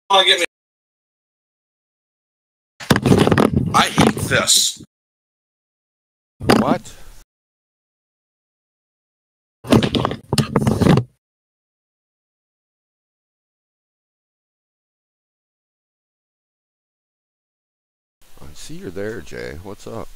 Get me. I hate this. What? I see you're there, Jay. What's up?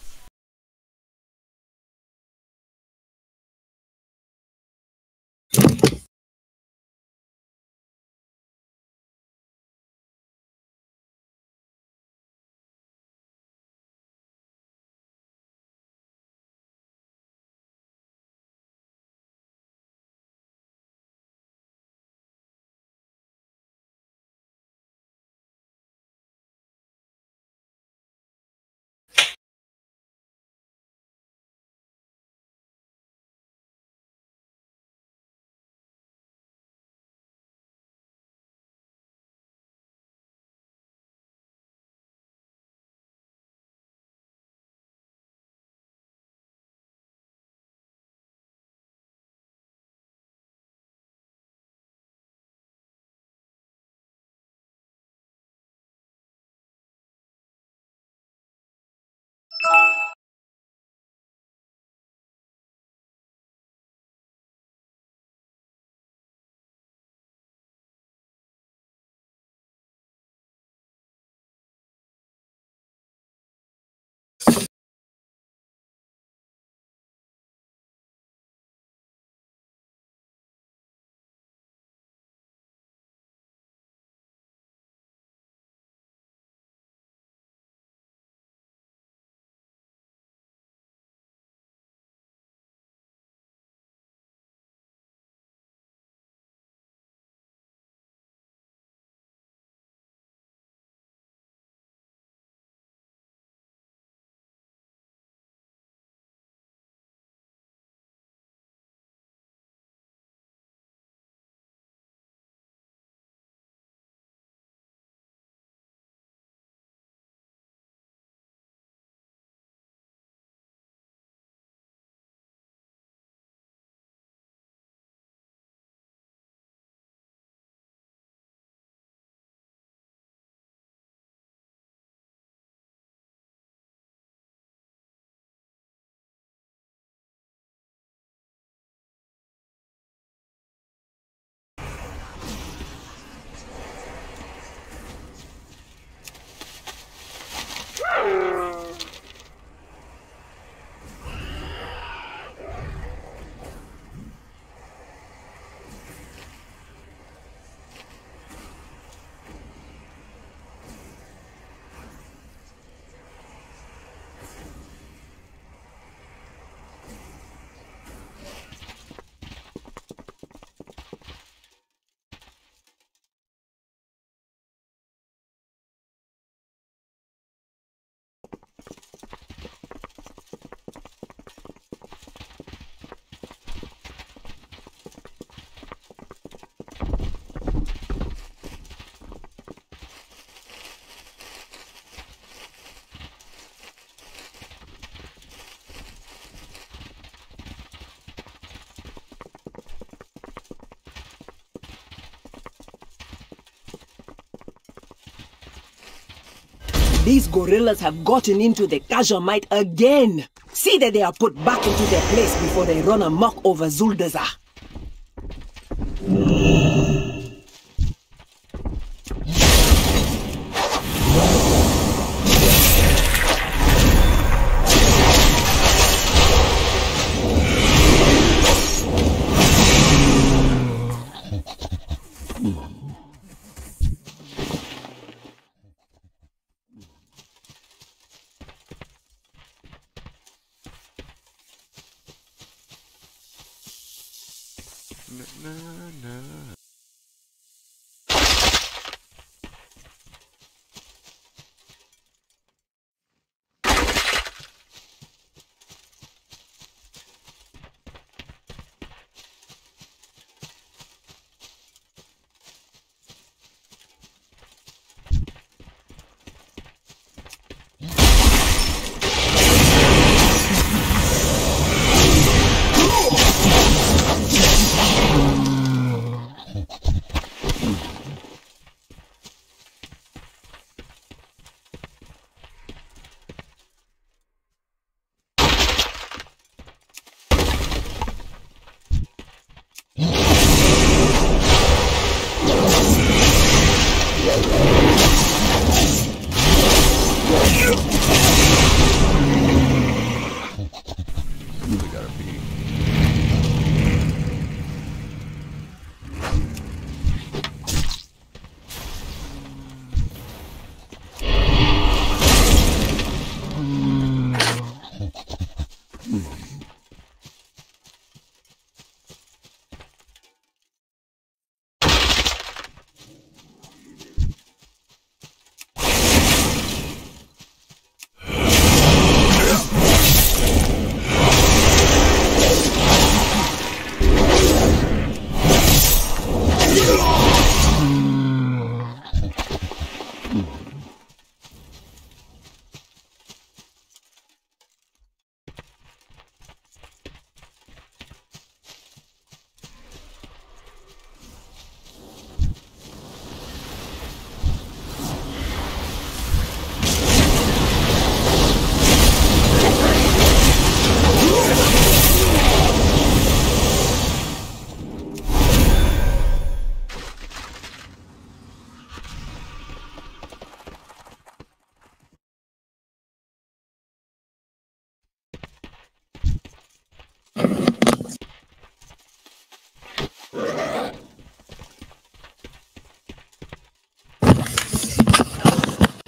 These gorillas have gotten into the Kajamite again. See that they are put back into their place before they run amok over Zuldazar.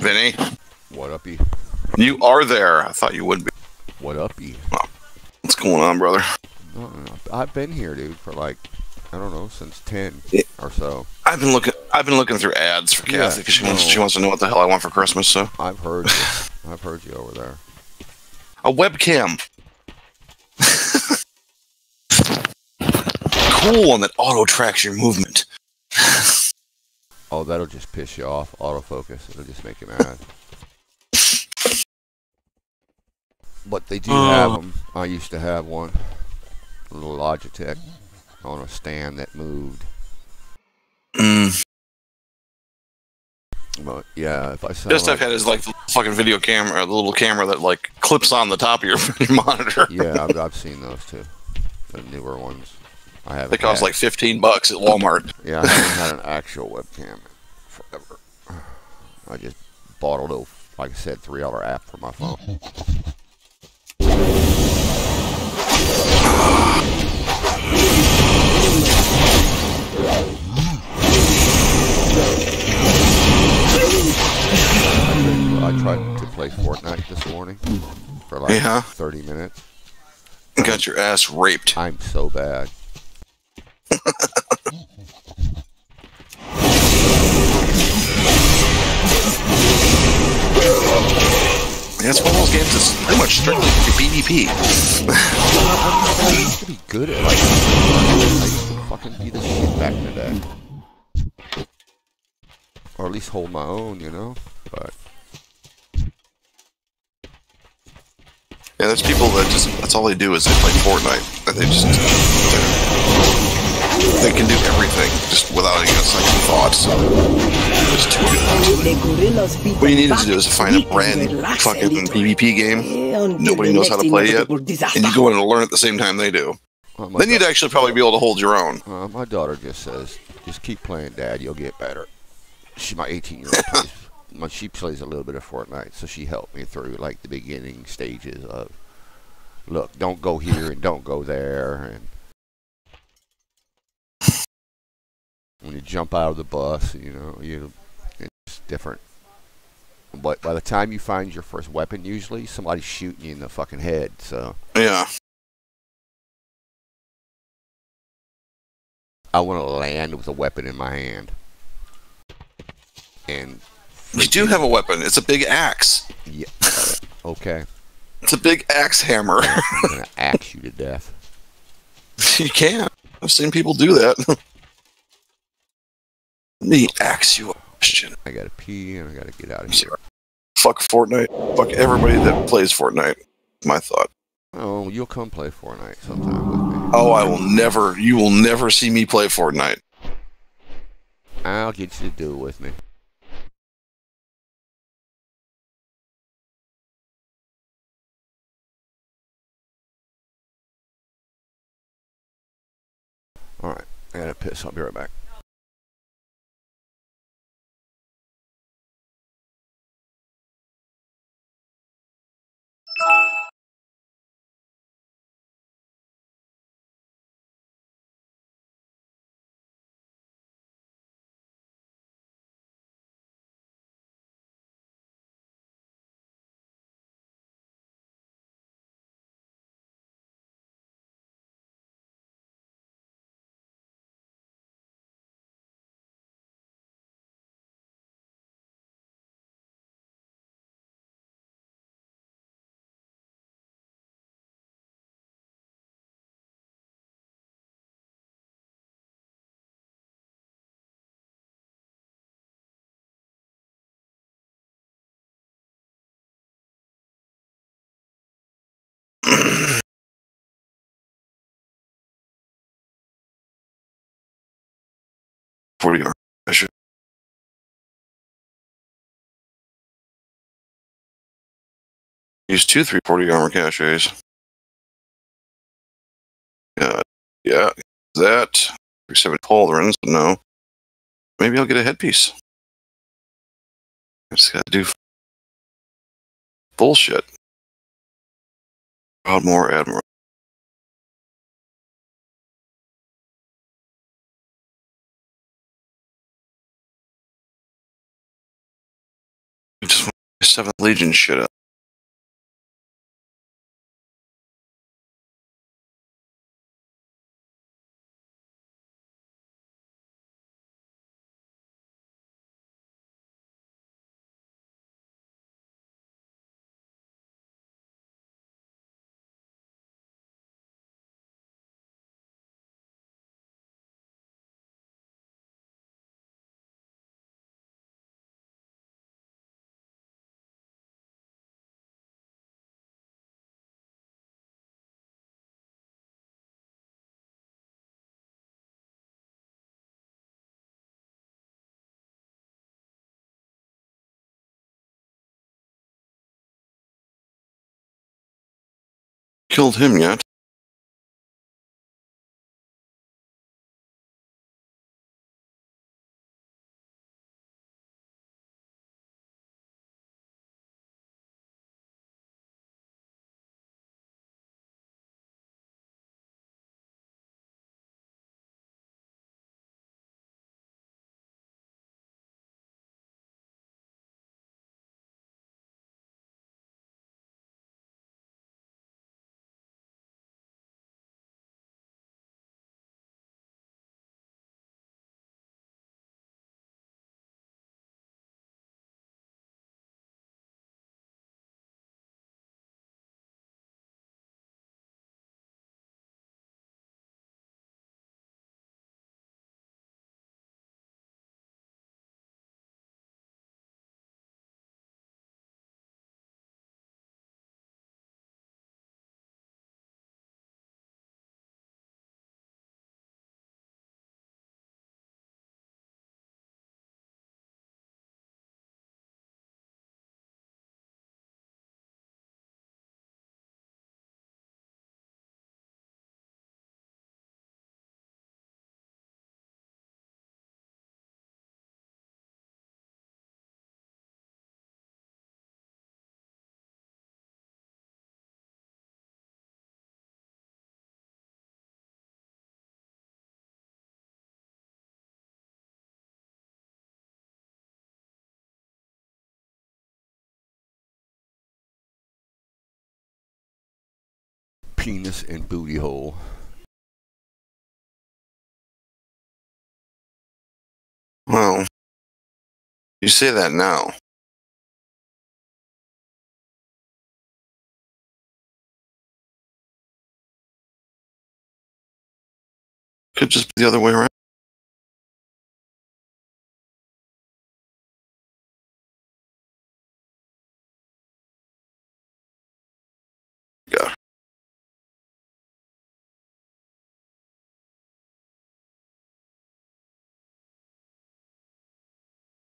Vinny, What uppy? you are there. I thought you would be. What uppy? What's going on, brother? No, I've been here, dude, for like, I don't know, since 10 or so. I've been looking through ads for Kathy because she wants to know what the hell I want for Christmas. So I've heard you. I've heard you over there. a webcam. Cool one that auto tracks your movement. Oh, that'll just piss you off. Autofocus. It'll just make you mad. But they do have them. I used to have one. A little Logitech on a stand that moved. But yeah, if I saw Best I've had is like the fucking video camera, the little camera that like clips on the top of your monitor. Yeah, I've seen those too. The newer ones. I haven't. They cost like $15 at Walmart. Yeah, I haven't had an actual webcam forever. I just bought a little, like I said, $3 app for my phone. I tried to play Fortnite this morning for like 30 minutes. Got your ass raped. I'm so bad. It's one of those games that's pretty much strictly PvP. I used to be good at like, I used to fucking be the shit back in the day. Or at least hold my own, you know? But yeah, there's people that that's all they do is they play Fortnite. And they can do everything just without any second thoughts. It's too good. What you need to do is find a brand fucking PvP game nobody knows how to play yet, and you go in and learn at the same time they do. Then you'd actually probably be able to hold your own. My daughter just says, just keep playing, Dad, you'll get better. My 18-year-old plays, she plays a little bit of Fortnite, so she helped me through like the beginning stages of, look, don't go here and don't go there, and when you jump out of the bus, you know, it's different. But by the time you find your first weapon, usually somebody's shooting you in the fucking head. So yeah, I want to land with a weapon in my hand. And you do have a weapon. It's a big axe. Yeah. Okay. It's a big axe hammer. I'm gonna axe you to death. You can. I've seen people do that. Let me axe you a question. I gotta pee and I gotta get out of here. Fuck Fortnite. Fuck everybody that plays Fortnite. My thought. Oh, you'll come play Fortnite sometime with me. Oh, I will never. You will never see me play Fortnite. I'll get you to do it with me. Alright, I gotta piss. I'll be right back. I should use 2 340 armor caches. Yeah, that 37 pauldrons. No, maybe I'll get a headpiece. I just gotta do bullshit. More Admiral. 7th Legion shit up. Killed him yet? Penis and booty hole. Well, you say that now. Could just be the other way around. Yeah.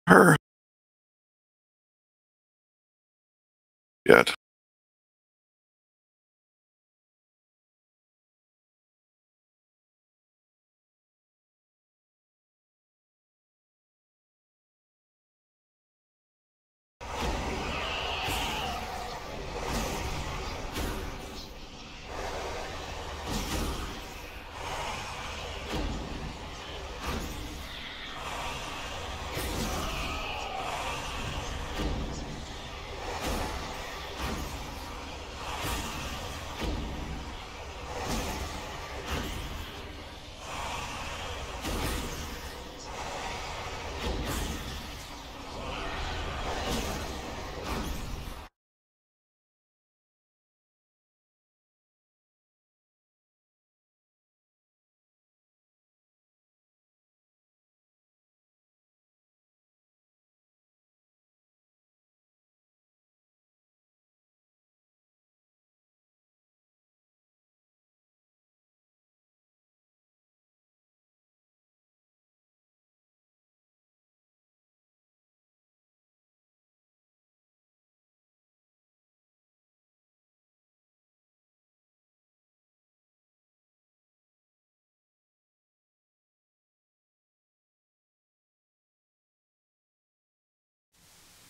Her. Yet.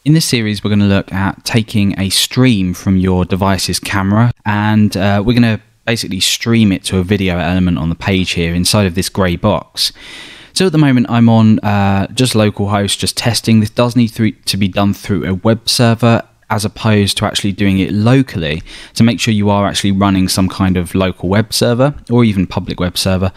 In this series, we're going to look at taking a stream from your device's camera, and we're going to basically stream it to a video element on the page here inside of this grey box. So at the moment, I'm on just localhost, just testing. This does need to be done through a web server. as opposed to actually doing it locally, to make sure you are actually running some kind of local web server or even public web server.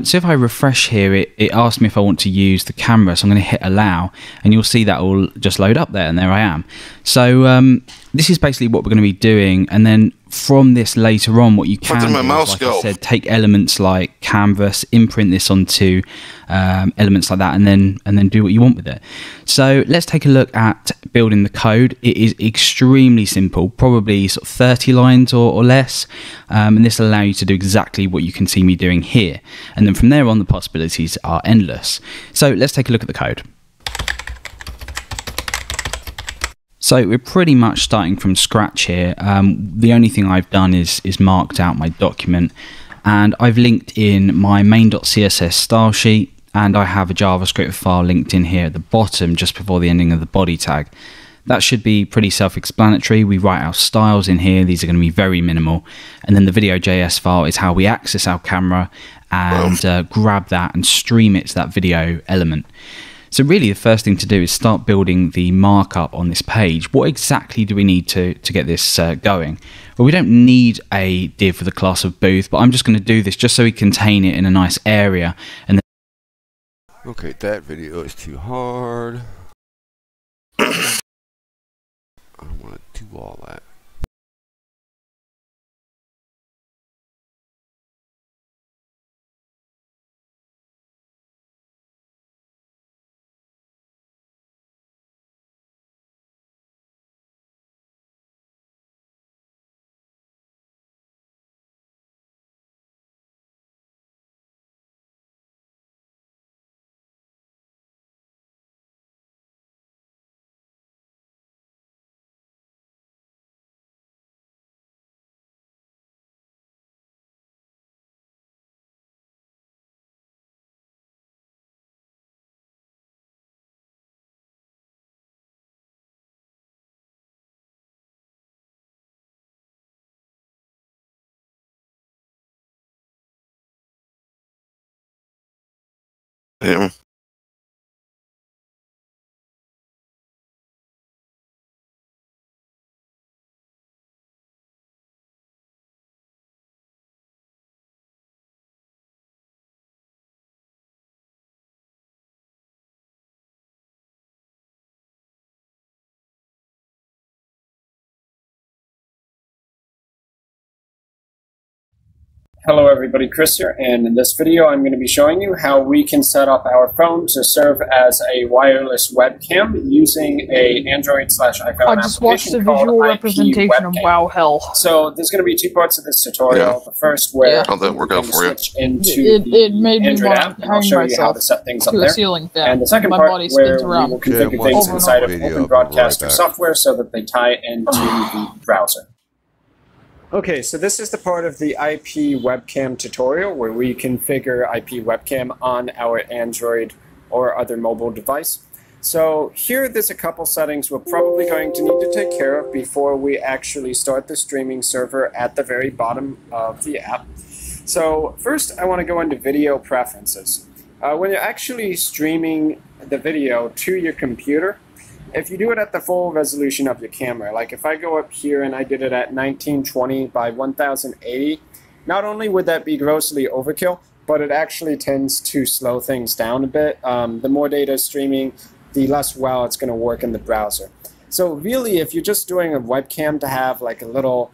So if I refresh here, it asks me if I want to use the camera, so I'm going to hit allow, and you'll see that will just load up there, and there I am. So this is basically what we're going to be doing, and then from this later on, what you can do is, like I said, take elements like canvas, imprint this onto elements like that, and then do what you want with it. So let's take a look at building the code. It is extremely simple, probably sort of 30 lines or less, and this will allow you to do exactly what you can see me doing here. And then from there on, the possibilities are endless. So let's take a look at the code. So we're pretty much starting from scratch here. The only thing I've done is marked out my document, and I've linked in my main.css style sheet, and I have a JavaScript file linked in here at the bottom just before the ending of the body tag. That should be pretty self-explanatory. We write our styles in here. These are going to be very minimal. And then the video.js file is how we access our camera and grab that and stream it to that video element. So really the first thing to do is start building the markup on this page. What exactly do we need to get this going? Well, we don't need a div for the class of booth, but I'm just going to do this just so we contain it in a nice area. And then okay, that video is too hard. I don't want to do all that. Yeah. Hello everybody, Chris here, and in this video I'm going to be showing you how we can set up our phone to serve as a wireless webcam using a Android/iPhone I just watched the visual representation of WoW Hell. So there's going to be two parts of this tutorial. The first where how'd that work out for you? It made me Android app, and I'll show you how to set things up there. And the second part where we will configure things inside of Open Broadcaster software so that they tie into the browser. Okay, so this is the part of the IP webcam tutorial where we configure IP webcam on our Android or other mobile device. So here there's a couple settings we're probably going to need to take care of before we actually start the streaming server at the very bottom of the app. So first I want to go into video preferences. When you're actually streaming the video to your computer, if you do it at the full resolution of your camera, like if I go up here and I did it at 1920 by 1080, not only would that be grossly overkill, but it actually tends to slow things down a bit. The more data streaming, the less well it's going to work in the browser. So really, if you're just doing a webcam to have like a little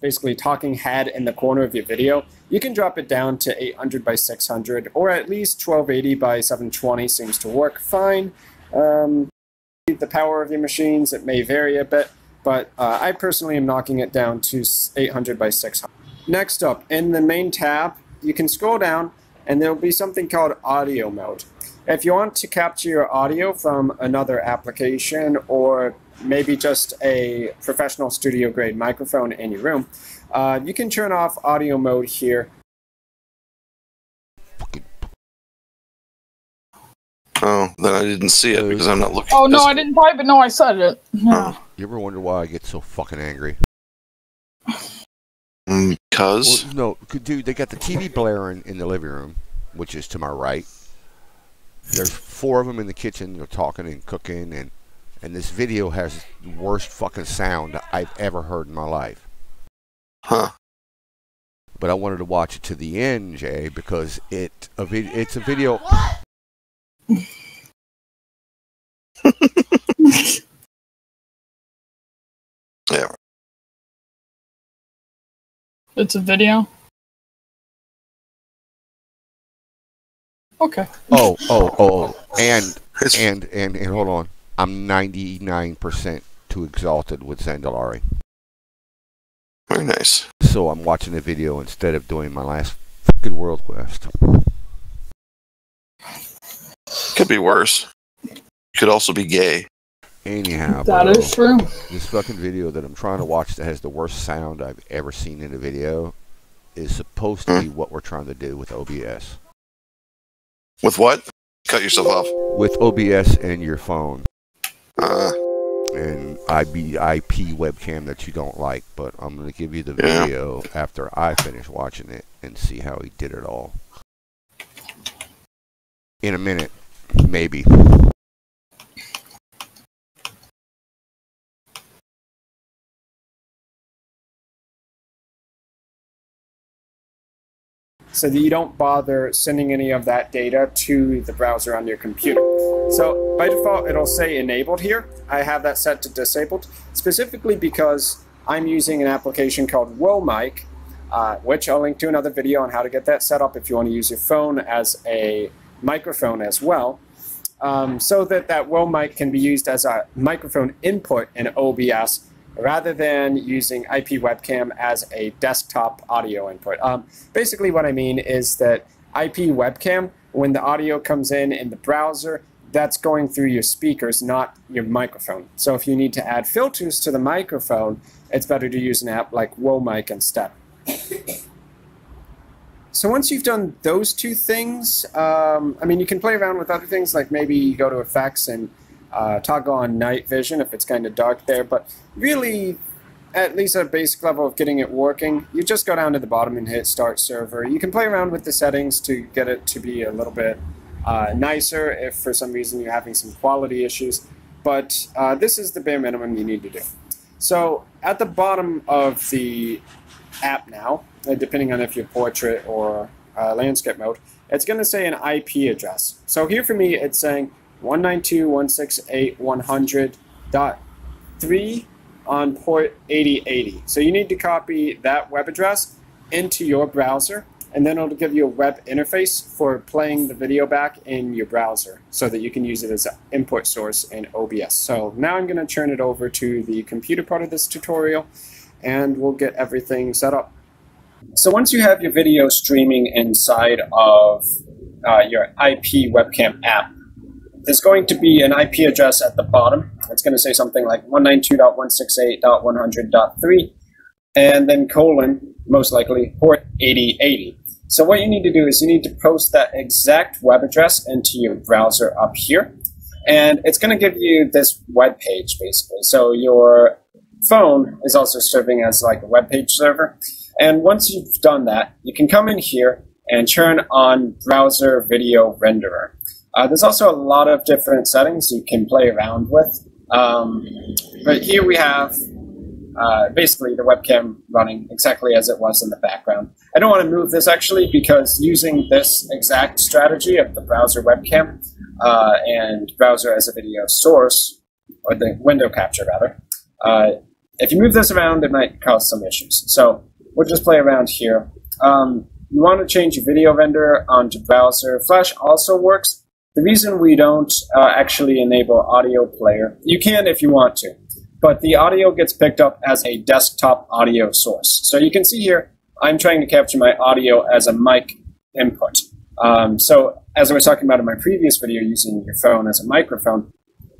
basically talking head in the corner of your video, you can drop it down to 800 by 600, or at least 1280 by 720 seems to work fine. The power of your machines, it may vary a bit, but I personally am knocking it down to 800 by 600. Next up, in the main tab, you can scroll down and there will be something called audio mode. If you want to capture your audio from another application or maybe just a professional studio grade microphone in your room, you can turn off audio mode here. Oh, then I didn't see it because I'm not looking. Oh, no, I didn't type it. No, I said it. Yeah. You ever wonder why I get so fucking angry? Because? Well, no, dude, they got the TV blaring in the living room, which is to my right. There's 4 of them in the kitchen, they're talking and cooking, And this video has the worst fucking sound I've ever heard in my life. Huh. But I wanted to watch it to the end, Jay, because it's a video. Yeah. It's a video? Okay. Oh. And hold on. I'm 99% too exalted with Zandalari. Very nice. So I'm watching the video instead of doing my last fucking world quest. Could be worse. Could also be gay. Anyhow, that is true. This fucking video that I'm trying to watch that has the worst sound I've ever seen in a video is supposed to be what we're trying to do with OBS. With what? Cut yourself off. With OBS and your phone. And IP webcam that you don't like, but I'm going to give you the video after I finish watching it and see how he did it all. In a minute, maybe. So that you don't bother sending any of that data to the browser on your computer. So by default, it'll say enabled here. I have that set to disabled, specifically because I'm using an application called WoMic, which I'll link to another video on how to get that set up if you want to use your phone as a microphone as well, so that WoMic can be used as a microphone input in OBS, rather than using IP webcam as a desktop audio input. Basically what I mean is that IP webcam, when the audio comes in the browser, that's going through your speakers, not your microphone. So if you need to add filters to the microphone, it's better to use an app like WoMic instead. So once you've done those two things, I mean, you can play around with other things, like maybe you go to effects and toggle on night vision if it's kind of dark there, but really, at least at a basic level of getting it working, you just go down to the bottom and hit Start Server. You can play around with the settings to get it to be a little bit nicer if for some reason you're having some quality issues, but this is the bare minimum you need to do. So at the bottom of the app now, depending on if you're portrait or landscape mode, it's going to say an IP address. So here for me, it's saying 192.168.100.3 on port 8080. So you need to copy that web address into your browser, and then it'll give you a web interface for playing the video back in your browser so that you can use it as an input source in OBS. So now I'm going to turn it over to the computer part of this tutorial, and we'll get everything set up. So once you have your video streaming inside of your IP webcam app, there's going to be an IP address at the bottom. It's going to say something like 192.168.100.3 and then colon, most likely, port 8080. So what you need to do is you need to post that exact web address into your browser up here. And it's going to give you this web page, basically. So your phone is also serving as like a web page server. And once you've done that, you can come in here and turn on Browser Video Renderer. There's also a lot of different settings you can play around with. But here we have basically the webcam running exactly as it was in the background. I don't want to move this actually because using this exact strategy of the browser webcam and browser as a video source, or the window capture rather, if you move this around it might cause some issues. So we'll just play around here. You want to change your video renderer onto browser. Flash also works. The reason we don't actually enable audio player, you can if you want to, but the audio gets picked up as a desktop audio source. So you can see here, I'm trying to capture my audio as a mic input. So as I was talking about in my previous video, using your phone as a microphone,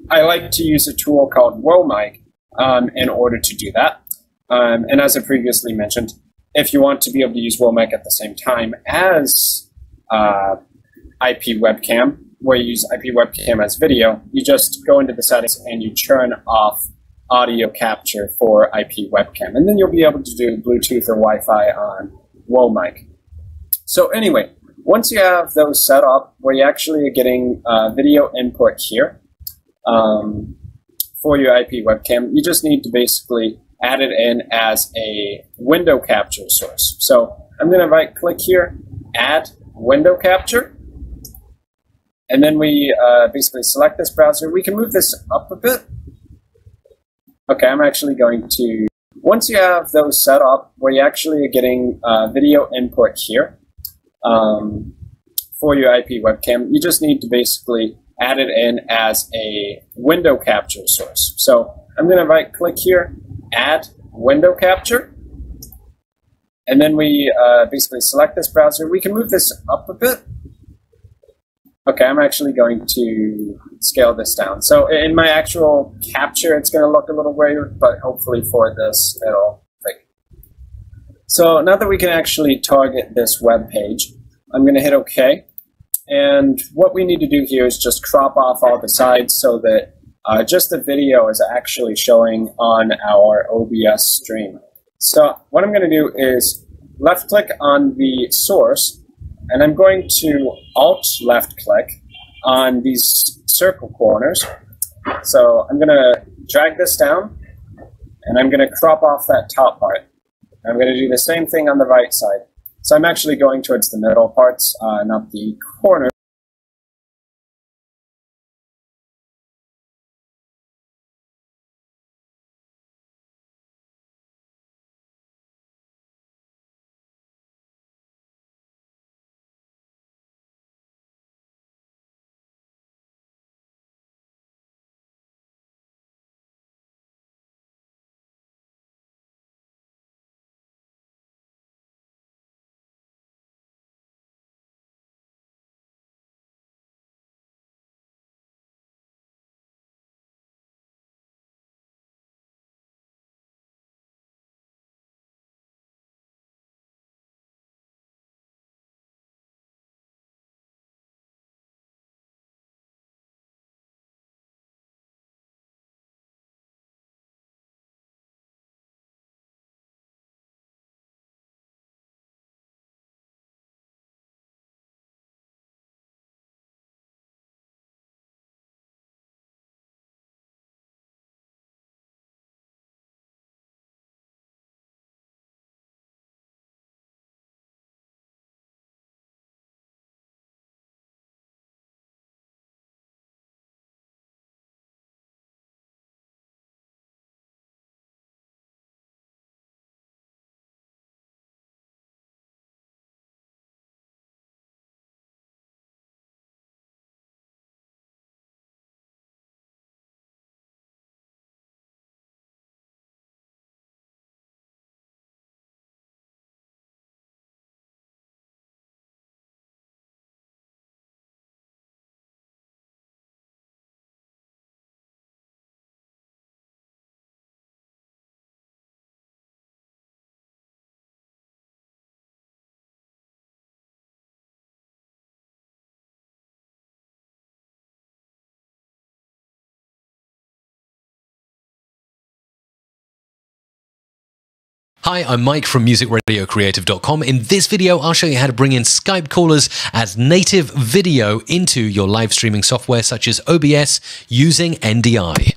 I like to use a tool called WoMic in order to do that. And as I previously mentioned, if you want to be able to use WoMic at the same time as IP webcam, where you use IP webcam as video, you just go into the settings and you turn off audio capture for IP webcam. And then you'll be able to do Bluetooth or Wi-Fi on WoMic. So anyway, once you have those set up, where you actually are getting video input here, for your IP webcam, you just need to basically add it in as a window capture source. So I'm going to right click here, add window capture, and then we basically select this browser. We can move this up a bit. Okay, I'm actually going to, once you have those set up where you actually are getting video input here for your IP webcam, you just need to basically add it in as a window capture source. So I'm going to right click here, add window capture, and then we basically select this browser. We can move this up a bit. Okay, I'm actually going to scale this down. So in my actual capture, it's going to look a little weird, but hopefully for this, it'll fit. So now that we can actually target this web page, I'm going to hit OK. And what we need to do here is just crop off all the sides so that just the video is actually showing on our OBS stream. So what I'm going to do is left click on the source, and I'm going to alt left click on these circle corners. So I'm going to drag this down, and I'm going to crop off that top part. I'm going to do the same thing on the right side. So I'm actually going towards the middle parts, not the corner. Hi, I'm Mike from musicradiocreative.com. In this video, I'll show you how to bring in Skype callers as native video into your live streaming software such as OBS using NDI.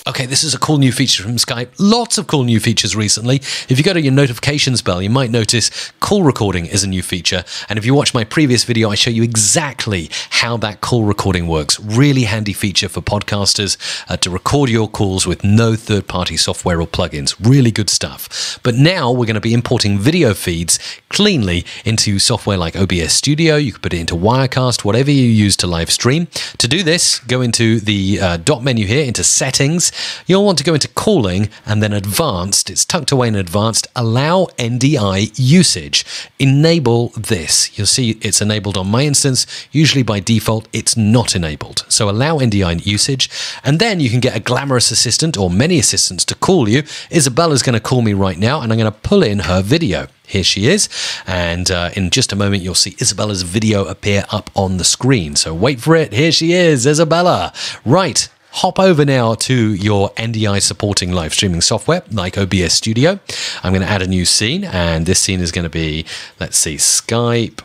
Okay, this is a cool new feature from Skype. Lots of cool new features recently. If you go to your notifications bell, you might notice call recording is a new feature. And if you watch my previous video, I show you exactly how that call recording works. Really handy feature for podcasters to record your calls with no third-party software or plugins. Really good stuff. But now we're going to be importing video feeds cleanly into software like OBS Studio. You can put it into Wirecast, whatever you use to live stream. To do this, go into the dot menu here, into Settings. You'll want to go into Calling and then Advanced. It's tucked away in Advanced. Allow NDI usage. Enable this. You'll see it's enabled on my instance. Usually by default, it's not enabled. So allow NDI usage. And then you can get a glamorous assistant or many assistants to call you. Isabella's going to call me right now, and I'm going to pull in her video. Here she is, and in just a moment you'll see Isabella's video appear up on the screen. So wait for it. Here she is, Isabella. Right. Hop over now to your NDI supporting live streaming software like OBS Studio. I'm going to add a new scene, and this scene is going to be, let's see, Skype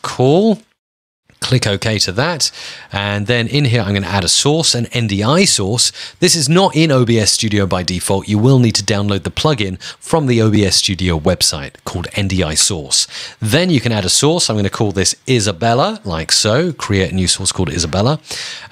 call. Click OK to that. And then in here, I'm going to add a source, an NDI source. This is not in OBS Studio by default. You will need to download the plugin from the OBS Studio website called NDI source. Then you can add a source. I'm going to call this Isabella, like so. Create a new source called Isabella.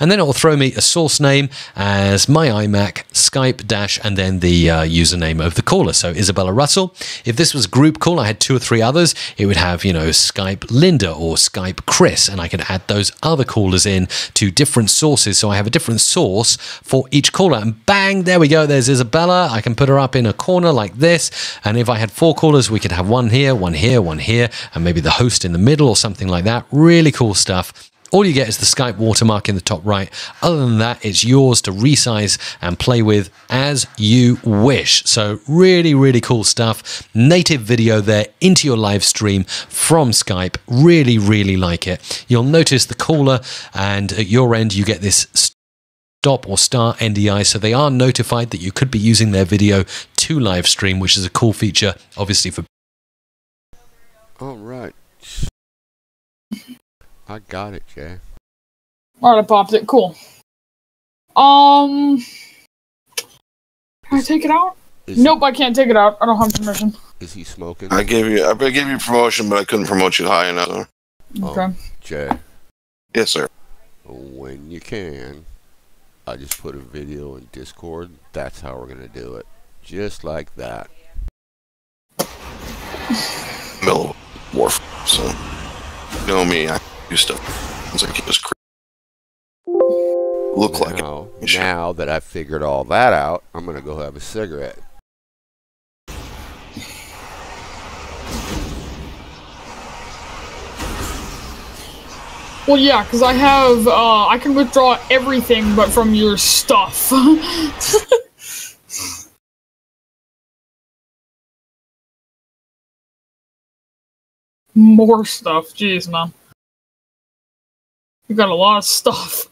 And then it will throw me a source name as my iMac, Skype dash, and then the username of the caller. So Isabella Russell. If this was a group call, I had 2 or 3 others, it would have, you know, Skype Linda or Skype Chris, and I could add those other callers in to different sources. So I have a different source for each caller, and bang, there we go. There's Isabella. I can put her up in a corner like this. And if I had 4 callers, we could have one here, one here, one here, and maybe the host in the middle or something like that. Really cool stuff. All you get is the Skype watermark in the top right. Other than that, it's yours to resize and play with as you wish. So really, really cool stuff. Native video there into your live stream from Skype. Really, really like it. You'll notice the caller, and at your end, you get this stop or start NDI, so they are notified that you could be using their video to live stream, which is a cool feature, obviously, for... All right. I got it, Jay. Alright, I popped it. Cool. Can I take it out? Nope, I can't take it out. I don't have permission. Is he smoking? I gave you promotion, but I couldn't promote you high enough. Okay. Jay. Yes, sir. When you can, I just put a video in Discord. That's how we're gonna do it. Just like that. Middle warfare, so you know me, I do stuff. It's like it was look like it. Now that I've figured all that out, I'm gonna go have a cigarette. Well, yeah, because I have, I can withdraw everything but from your stuff. More stuff, jeez, man. You got a lot of stuff.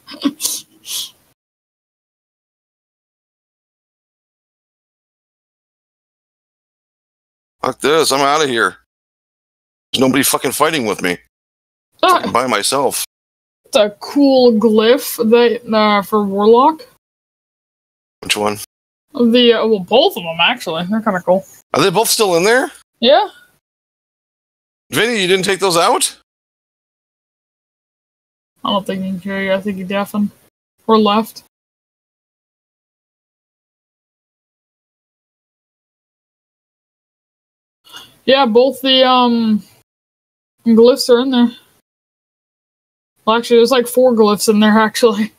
Fuck this, I'm out of here. There's nobody fucking fighting with me. I'm by myself. It's a cool glyph that, for Warlock. Which one? Well, both of them, actually. They're kind of cool. Are they both still in there? Yeah. Vinny, you didn't take those out? I don't think he can hear you. I think he deafened. Or left. Yeah, both the, glyphs are in there. Well, actually, there's like 4 glyphs in there, actually.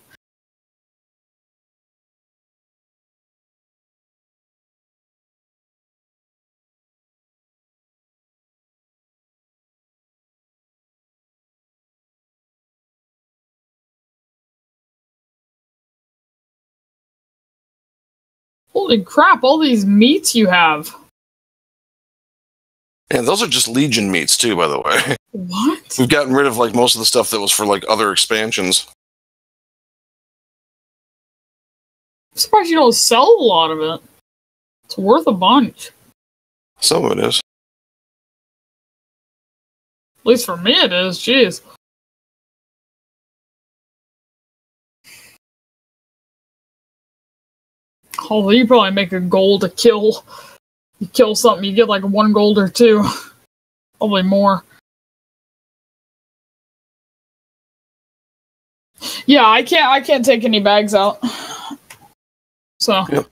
Holy crap, all these meats you have. And those are just Legion meats, too, by the way. What? We've gotten rid of, like, most of the stuff that was for, like, other expansions. I'm surprised you don't sell a lot of it. It's worth a bunch. Some of it is. At least for me it is, jeez. Although you probably make a goal to kill. You kill something, you get like 1 gold or 2. Probably more. Yeah, I can't take any bags out. So. Yep.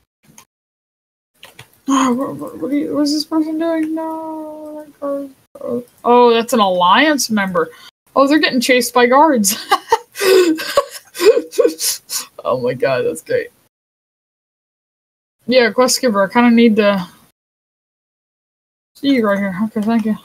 What's this person doing? No. Oh, that's an alliance member. Oh, they're getting chased by guards. Oh my god, that's great. Yeah, quest giver, I kind of need to see you right here. Okay, thank you.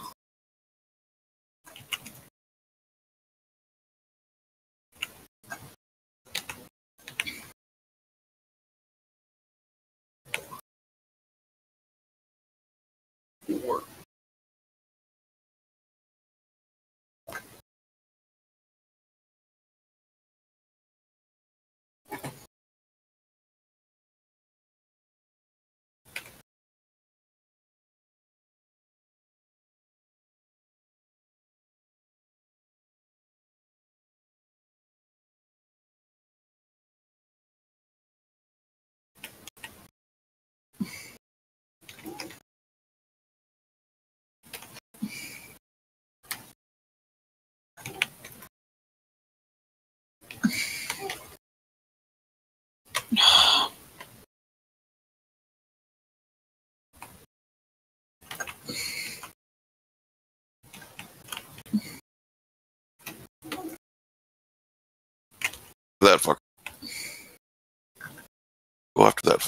go after that.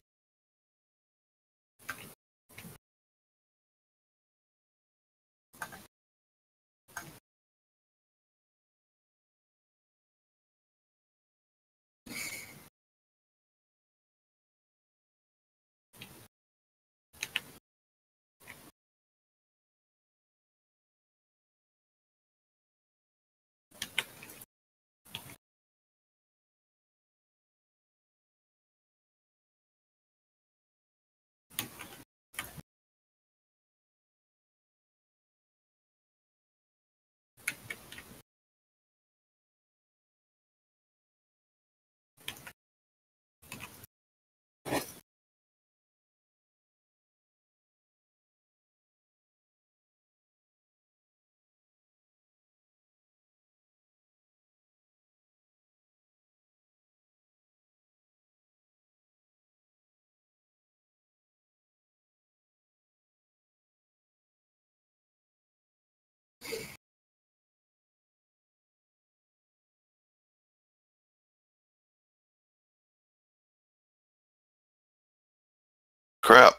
Crap.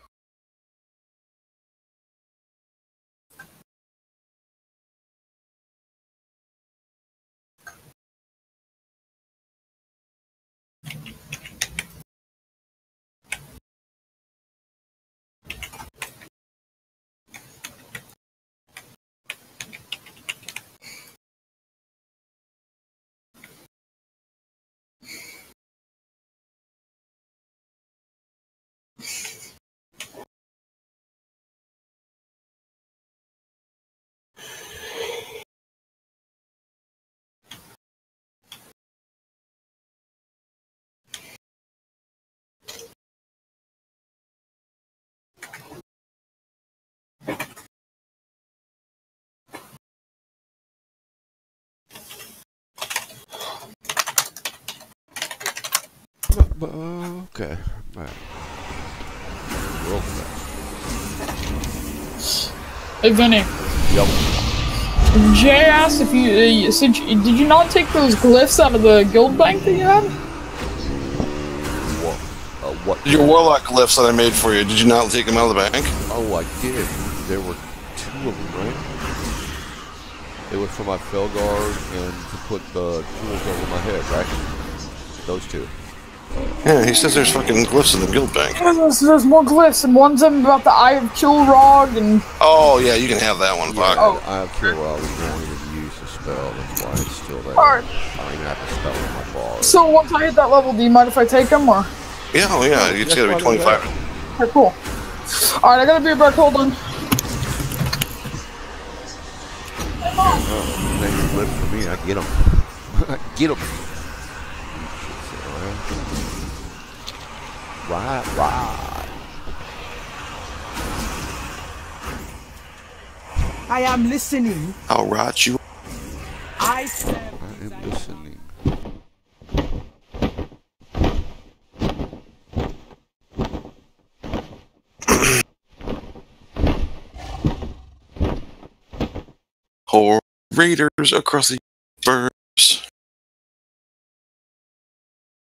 Okay. All right. Hey, Vinny. Yep. Jay asked if you did you not take those glyphs out of the guild bank that you had? What? Your warlock glyphs that I made for you. Did you not take them out of the bank? Oh, I did. There were 2 of them, right? It was for my Felguard and to put the tools over my head, right? Those 2. Yeah, he says there's fucking glyphs in the guild bank. Yeah, there's more glyphs, and one's about the Eye of Kilrog, and... Oh, yeah, you can have that one, Fuck. Yeah, Eye of Kilrog, we don't even use the spell, that's why it's still there. Alright. I mean, I have the spell in my bar. So once I hit that level, do you mind if I take them, or...? Yeah, oh yeah, it's gotta be 25. Okay, cool. Alright, I gotta be back, hold on. Oh, they can live for me, I get them. Get them. Right. I am listening. I'll rot you. I am listening. Whole raiders across the universe.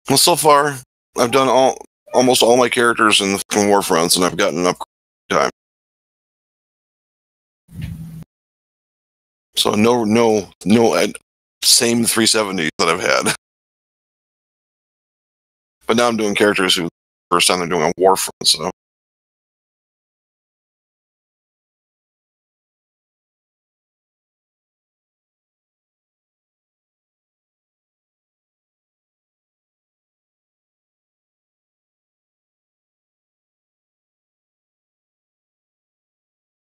Well, so far, I've done almost all my characters in the Warfronts, and I've gotten an upgrade time. So no, same 370s that I've had. But now I'm doing characters who first time they're doing a Warfront, so.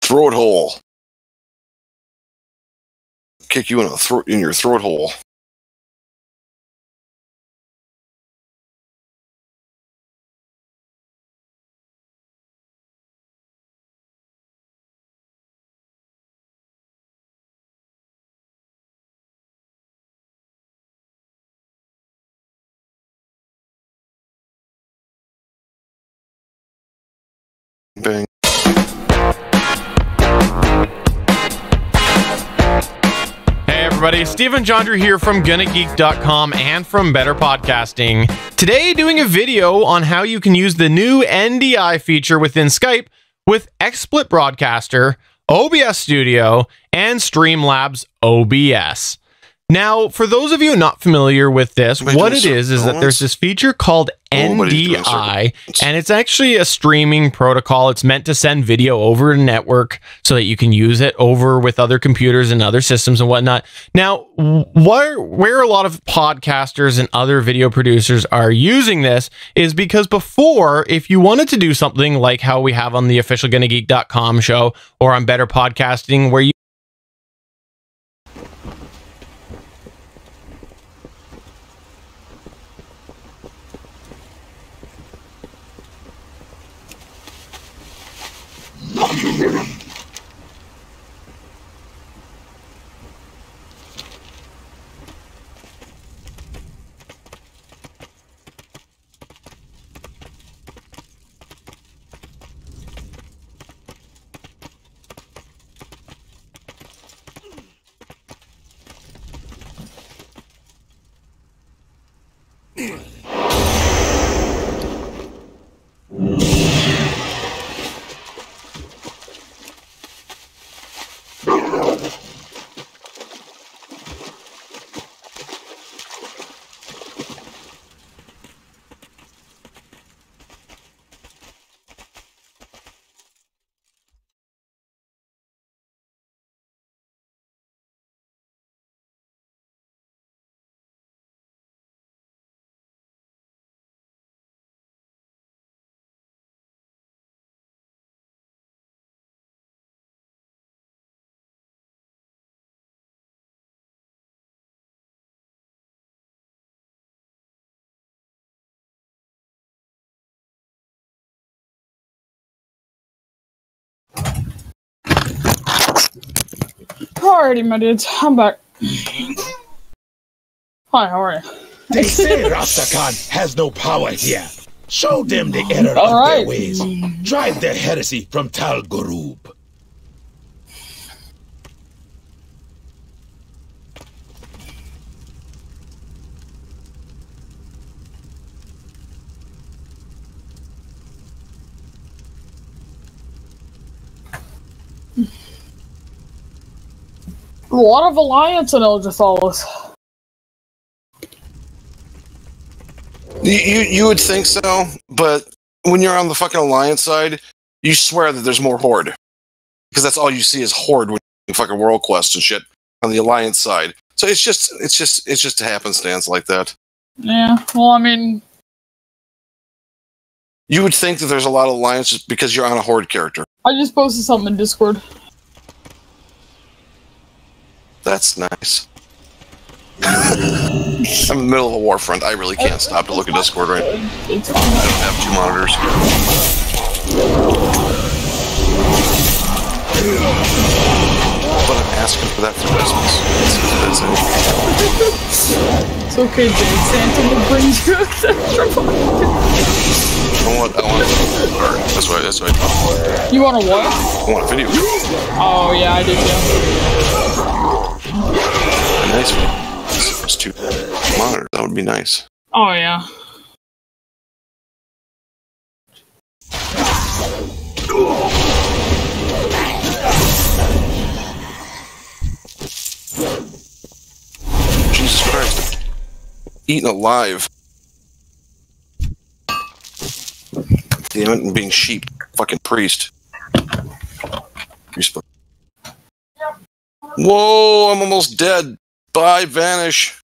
Throat hole. Kick you in your throat hole. Bang. everybody. Stephen Jondrew here from GonnaGeek.com and from Better Podcasting. Today, doing a video on how you can use the new NDI feature within Skype with XSplit Broadcaster, OBS Studio, and Streamlabs OBS. Now, for those of you not familiar with this, what it is that there's this feature called NDI, and it's actually a streaming protocol. It's meant to send video over a network so that you can use it over with other computers and other systems and whatnot. Now, where a lot of podcasters and other video producers are using this is because before, if you wanted to do something like how we have on the official GonnaGeek.com show or on Better Podcasting, where you Alrighty, my dudes, I'm back. Hi, how are you? They say Rastakhan has no power here. Show them the error of their ways. Drive their heresy from Tal Ghurub. A lot of alliance in Elgithalis. You would think so, but when you're on the fucking alliance side, you swear that there's more horde, because that's all you see is horde when you fucking world quest and shit on the alliance side. So it's just a happenstance like that. Yeah, well, I mean, you would think that there's a lot of alliance just because you're on a horde character. I just posted something in Discord. That's nice. I'm in the middle of a war front. I really can't stop to look at Discord right now. I don't have two monitors. But I'm asking for that for Christmas. It's okay, Jay. Santa will bring you extra pocket. I want that's why You want a what? I want a video. Oh yeah, I do too. Nice one. It's two monitors. That would be nice. Oh yeah. Jesus Christ. Eaten alive. Damn it, and being sheep. Fucking priest. Whoa, I'm almost dead. Bye, vanish.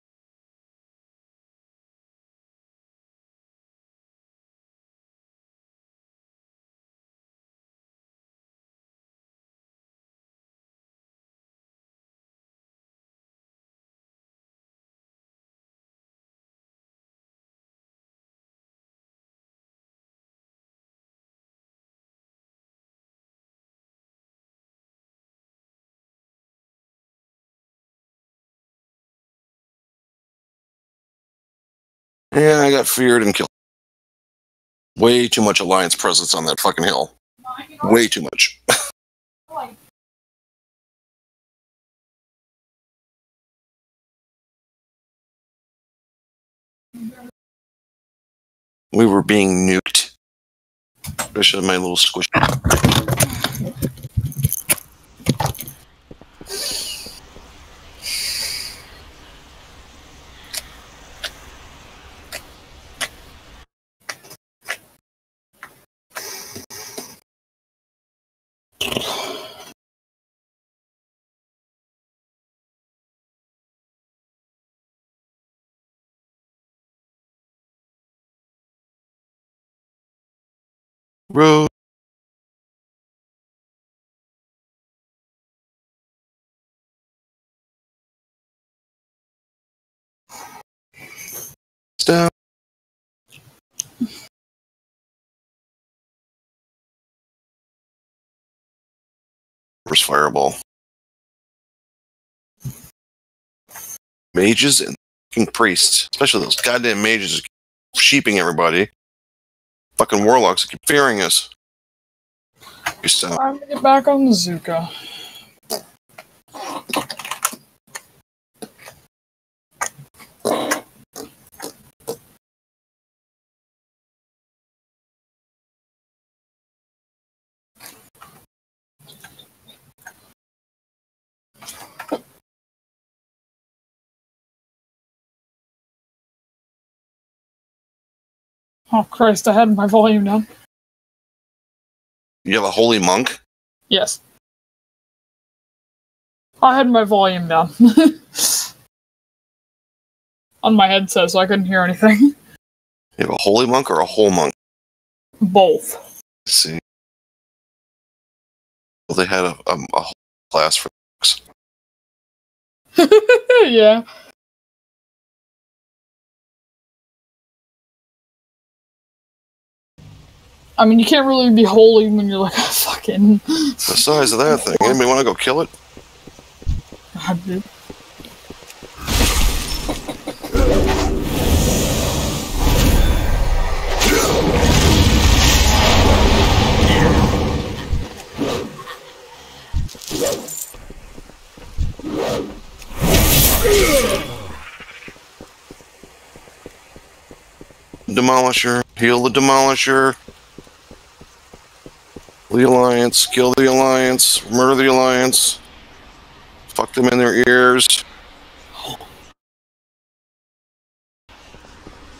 Yeah, I got feared and killed. Way too much Alliance presence on that fucking hill. Way too much. We were being nuked. Especially my little squish. Road. Down. Where's Fireball? Mages and fucking priests, especially those goddamn mages, sheeping everybody. Fucking warlocks that keep fearing us. I'm gonna get back on the Zuka. Oh Christ, I had my volume down. You have a holy monk? Yes. I had my volume down. On my headset, so I couldn't hear anything. You have a holy monk or a whole monk? Both. Let's see. Well, they had a whole class for monks. Yeah. I mean, you can't really be holy when you're like, fucking... The size of that thing. Anybody want to go kill it? I did. Demolisher. Heal the Demolisher. The Alliance, kill the Alliance, murder the Alliance, fuck them in their ears.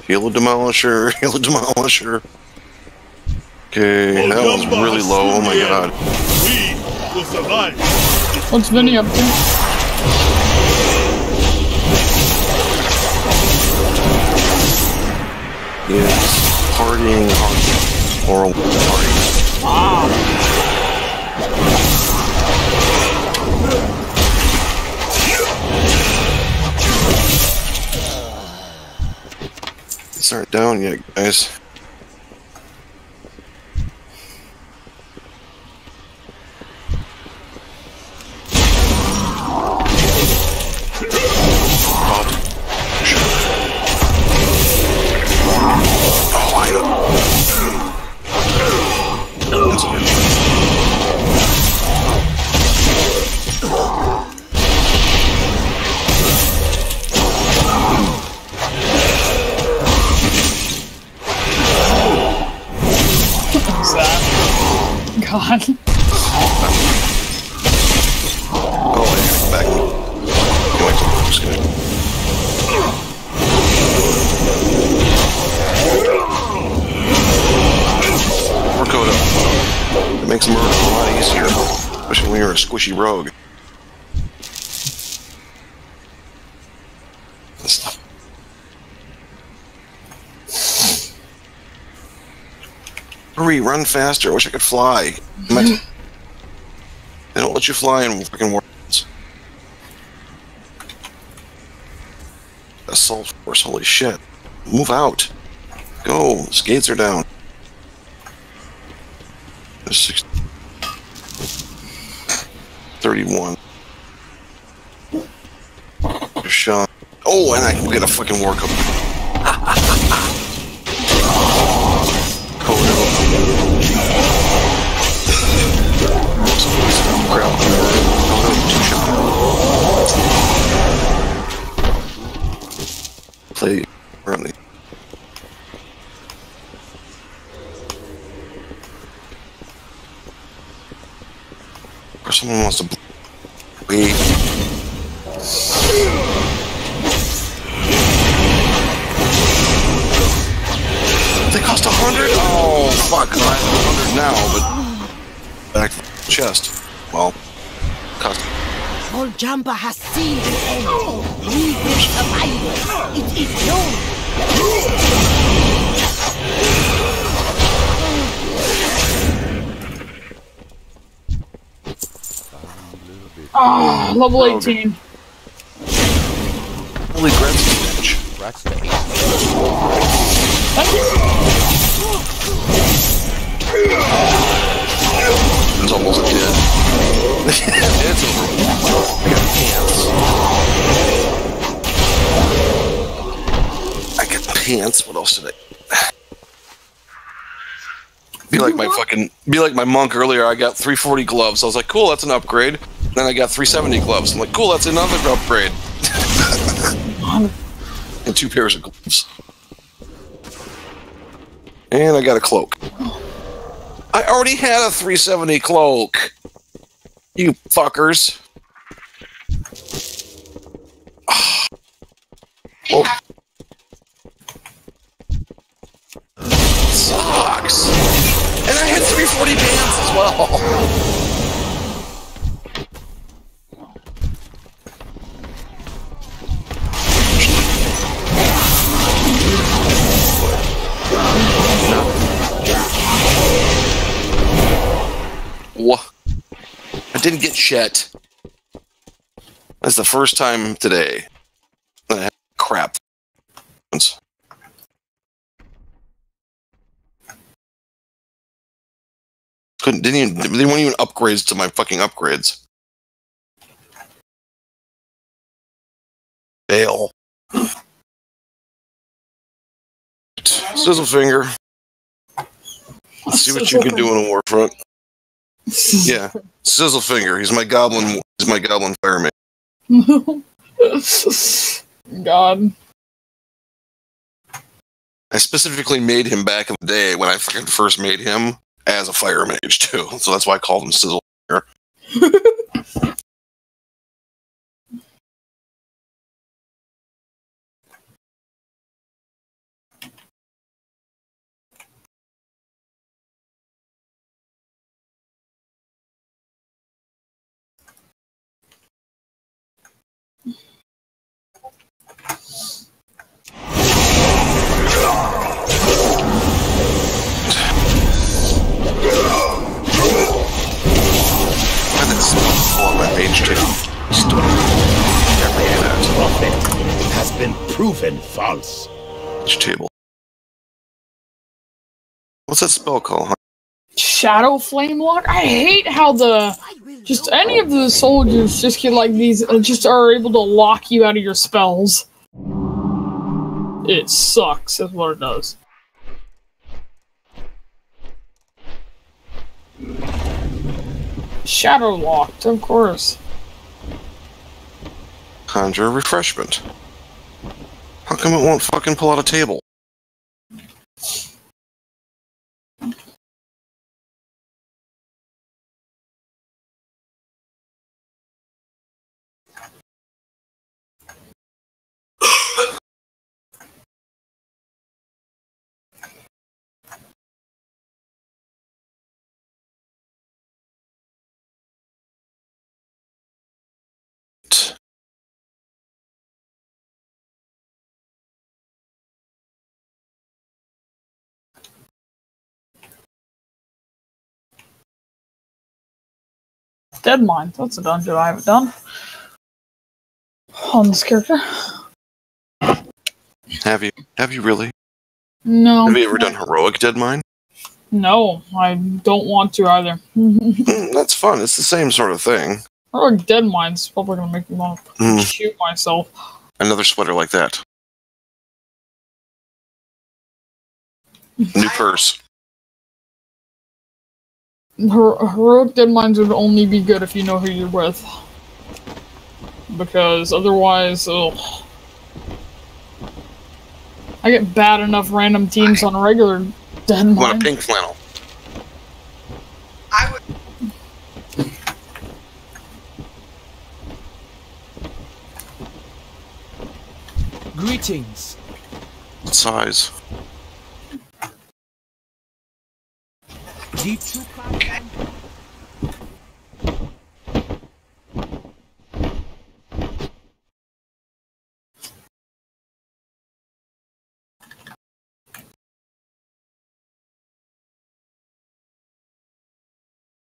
Heal the Demolisher, heal the Demolisher. Okay, that one's really low, oh my god. We will survive. What's Vinny up to? Yes, partying hard. Or party. Wow. These aren't down yet, guys. God. Oh, yeah, back. I'm just gonna... We're Coda. It makes murder a lot easier, especially when you're a squishy rogue. Hurry, run faster. I wish I could fly. They don't let you fly in fucking worlds. Assault force, holy shit. Move out. Go, the skates are down. There's 31. Shot. Oh, and I can get a fucking war cup. Play around the Or someone wants to wait. They cost 100? Oh, fuck. I have 100 now, but back to the chest. Well, cost. Old Jumper has seen the end. We will survive. It is known. Oh, level 18. Holy Gretz bitch. That's the 8. Thank you. It's almost dead. It's over. I got pants. What else did I? Be like my monk earlier. I got 340 gloves. I was like, cool, that's an upgrade. Then I got 370 gloves. I'm like, cool, that's another upgrade. And 2 pairs of gloves. And I got a cloak. I already had a 370 cloak. You fuckers. Oh. Sucks. And I had 340 pants as well. What? I didn't get shit. That's the first time today that I had crap. They weren't even upgrades to my fucking upgrades. Fail. Sizzle finger. Let's see what you can do in a Warfront. Yeah, Sizzle Finger. He's my goblin. He's my goblin fireman. God. I specifically made him back in the day when I fucking first made him as a fire mage too. So that's why I called him Sizzle Finger. Has been proven false. Which table? What's that spell called? Huh? Shadow Flame Lock? I hate how just any of the soldiers just get like these, just are able to lock you out of your spells. It sucks, is what it does. Shadow Locked, of course. Conjure refreshment. How come it won't fucking pull out a table? Dead Mine. That's a dungeon I haven't done on this character. Have you? Have you really? No. Have you ever done heroic Dead Mine? No, I don't want to either. That's fun. It's the same sort of thing. Heroic Dead Mine's probably gonna make me want to shoot myself. Another sweater like that. New purse. Heroic Dead Mines would only be good if you know who you're with. Because otherwise, ugh. I get bad enough random teams on a regular Dead Mine. Want a pink flannel? Greetings. What size?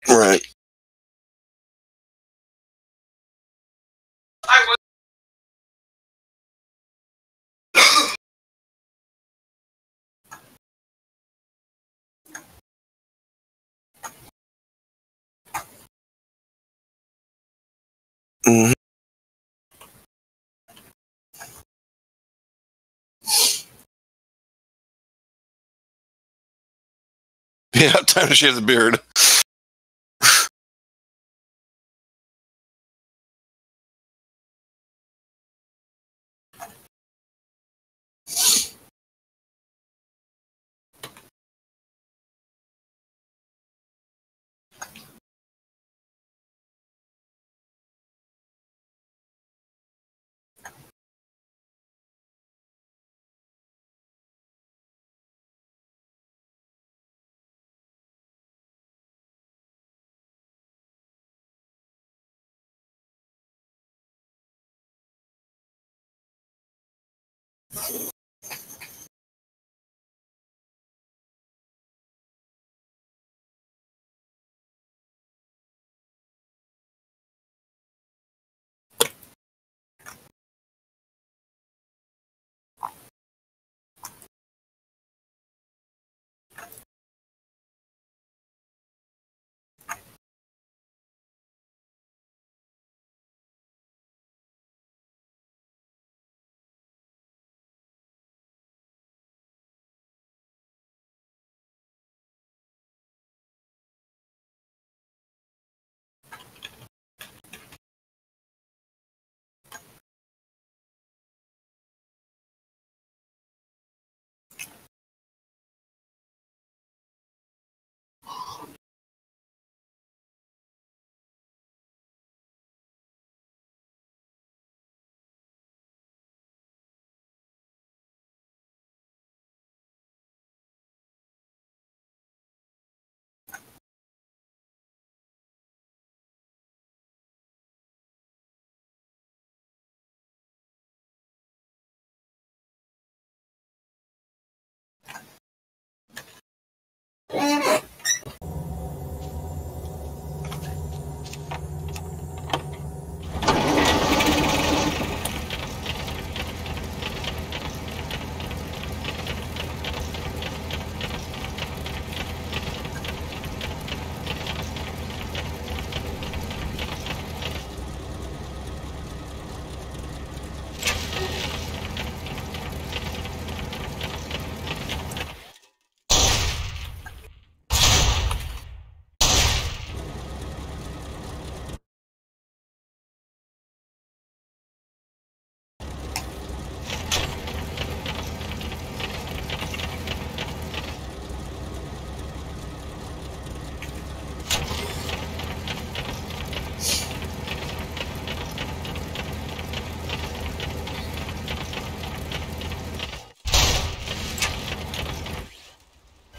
Right. Mm-hmm. Yeah, time to shave the beard.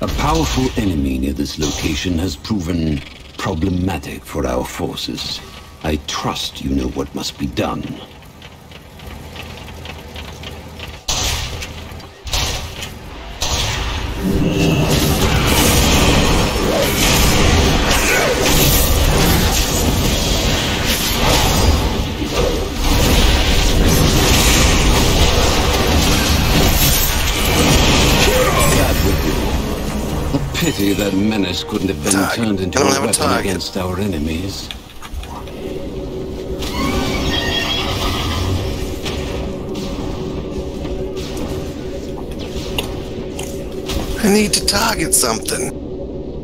A powerful enemy near this location has proven problematic for our forces. I trust you know what must be done. Pity that menace couldn't have been turned into a weapon against our enemies. I need to target something.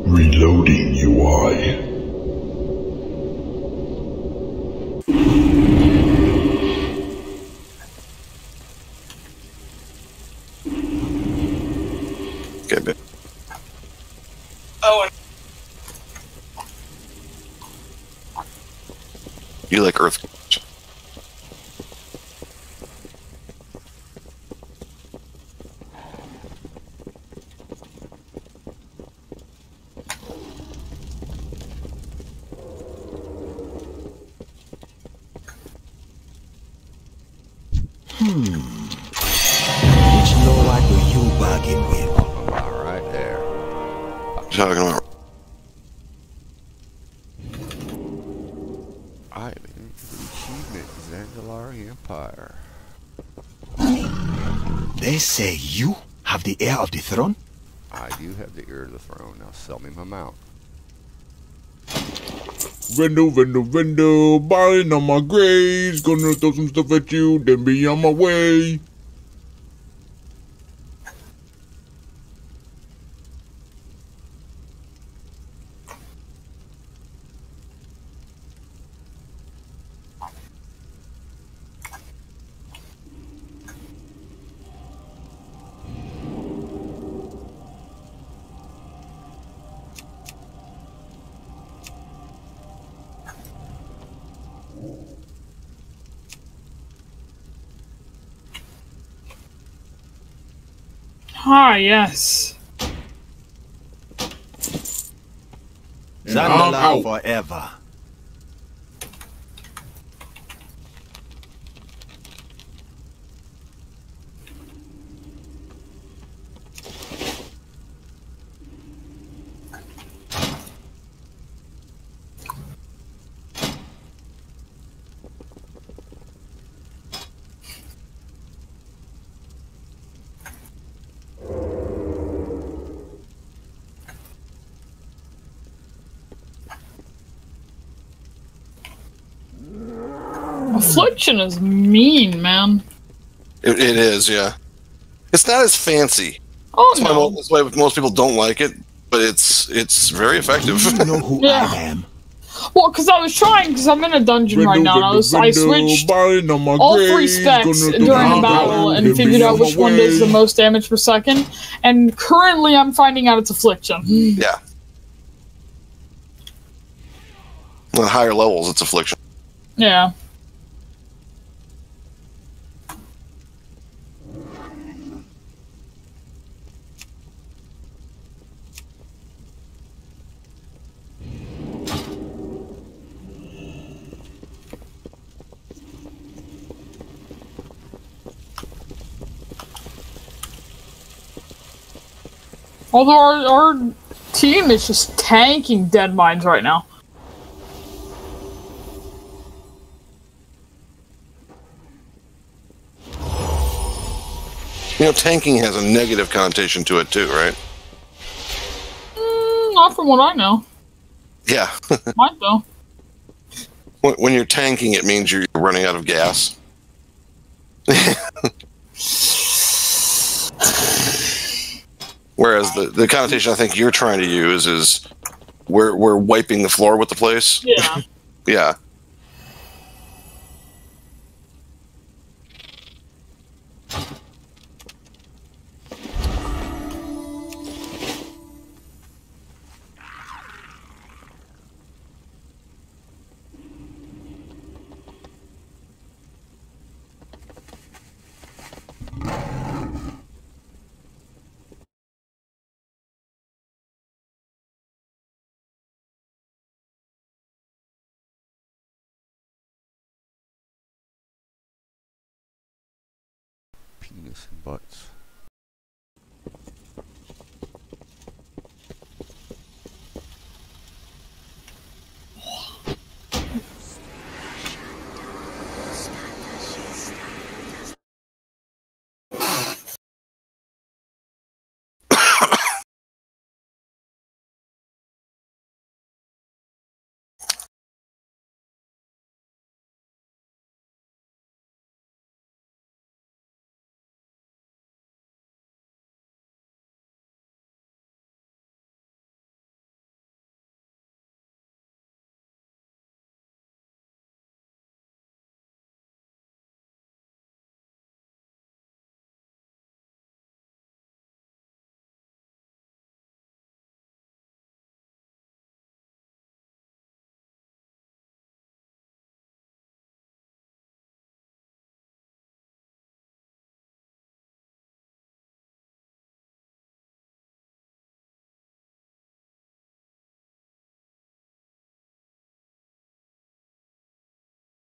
Reloading UI. Okay, oh, you like Earth? Which Noah do you bargain with? All right there. Talking about. I'm in the achievement Zandalar Empire. They say you have the heir of the throne? I do have the heir of the throne. Now sell me my mount. Vendo, buying on my grades. Gonna throw some stuff at you, then be on my way. Ah, yes. Zandalar forever. Affliction is mean, man. It is, yeah. It's not as fancy. Oh, no. That's why most people don't like it, but it's very effective. You know who I am. Well, because I was trying, because I'm in a dungeon right now, and I switched all 3 specs during the battle and figured out which one does the most damage per second, and currently I'm finding out it's Affliction. Yeah. On higher levels, it's Affliction. Yeah. Although our team is just tanking dead mines right now. You know, tanking has a negative connotation to it too, right? Not from what I know. Yeah. Might though. When you're tanking, it means you're running out of gas. Whereas the connotation I think you're trying to use is we're wiping the floor with the place. Yeah. Yeah. Penis and butts.